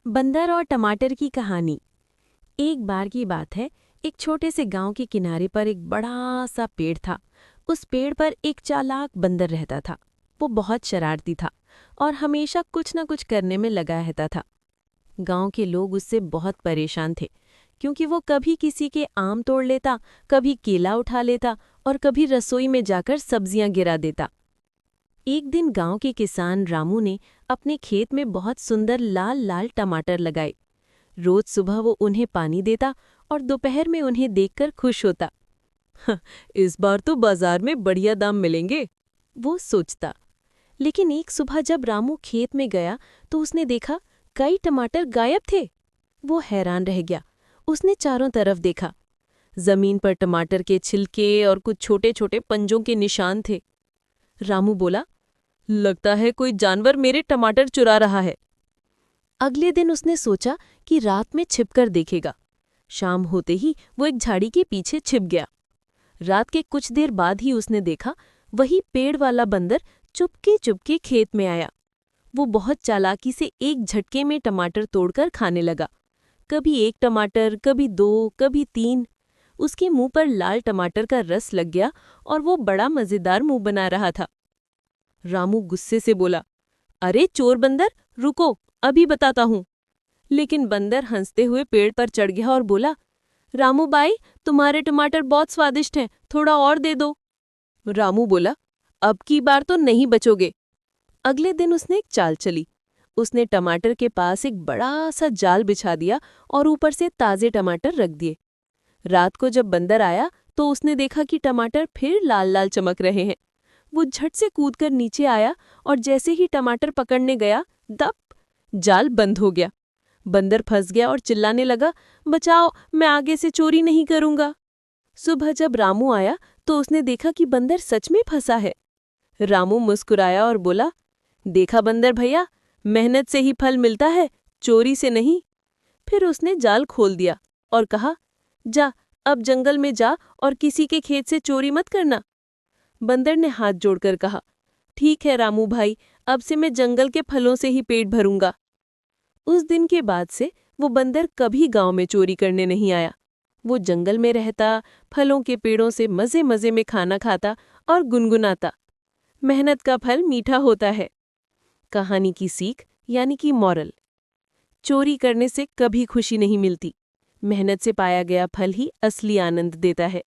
बंदर और टमाटर की कहानी। एक बार की बात है, एक छोटे से गांव के किनारे पर एक बड़ा सा पेड़ था। उस पेड़ पर एक चालाक बंदर रहता था। वो बहुत शरारती था और हमेशा कुछ न कुछ करने में लगा रहता था। गांव के लोग उससे बहुत परेशान थे, क्योंकि वो कभी किसी के आम तोड़ लेता, कभी केला उठा लेता और कभी रसोई में जाकर सब्जियां गिरा देता। एक दिन गांव के किसान रामू ने अपने खेत में बहुत सुंदर लाल लाल टमाटर लगाए। रोज सुबह वो उन्हें पानी देता और दोपहर में उन्हें देखकर खुश होता। इस बार तो बाजार में बढ़िया दाम मिलेंगे, वो सोचता। लेकिन एक सुबह जब रामू खेत में गया तो उसने देखा कई टमाटर गायब थे। वो हैरान रह गया। उसने चारों तरफ देखा। जमीन पर टमाटर के छिलके और कुछ छोटे छोटे पंजों के निशान थे। रामू बोला, लगता है कोई जानवर मेरे टमाटर चुरा रहा है। अगले दिन उसने सोचा कि रात में छिपकर देखेगा। शाम होते ही वो एक झाड़ी के पीछे छिप गया। रात के कुछ देर बाद ही उसने देखा वही पेड़ वाला बंदर चुपके चुपके खेत में आया। वो बहुत चालाकी से एक झटके में टमाटर तोड़कर खाने लगा। कभी एक टमाटर, कभी दो, कभी तीन। उसके मुंह पर लाल टमाटर का रस लग गया और वो बड़ा मजेदार मुंह बना रहा था। रामू गुस्से से बोला, अरे चोर बंदर, रुको, अभी बताता हूँ। लेकिन बंदर हंसते हुए पेड़ पर चढ़ गया और बोला, रामू भाई, तुम्हारे टमाटर बहुत स्वादिष्ट हैं, थोड़ा और दे दो। रामू बोला, अब की बार तो नहीं बचोगे। अगले दिन उसने एक चाल चली। उसने टमाटर के पास एक बड़ा सा जाल बिछा दिया और ऊपर से ताजे टमाटर रख दिए। रात को जब बंदर आया तो उसने देखा कि टमाटर फिर लाल लाल चमक रहे हैं। वो झट से कूदकर नीचे आया और जैसे ही टमाटर पकड़ने गया, दप, जाल बंद हो गया। बंदर फंस गया और चिल्लाने लगा, बचाओ, मैं आगे से चोरी नहीं करूंगा। सुबह जब रामू आया तो उसने देखा कि बंदर सच में फंसा है। रामू मुस्कुराया और बोला, देखा बंदर भैया, मेहनत से ही फल मिलता है, चोरी से नहीं। फिर उसने जाल खोल दिया और कहा, जा, अब जंगल में जा और किसी के खेत से चोरी मत करना। बंदर ने हाथ जोड़कर कहा, ठीक है रामू भाई, अब से मैं जंगल के फलों से ही पेट भरूंगा। उस दिन के बाद से वो बंदर कभी गांव में चोरी करने नहीं आया। वो जंगल में रहता, फलों के पेड़ों से मजे मजे में खाना खाता और गुनगुनाता। मेहनत का फल मीठा होता है। कहानी की सीख यानी कि मॉरल, चोरी करने से कभी खुशी नहीं मिलती। मेहनत से पाया गया फल ही असली आनंद देता है।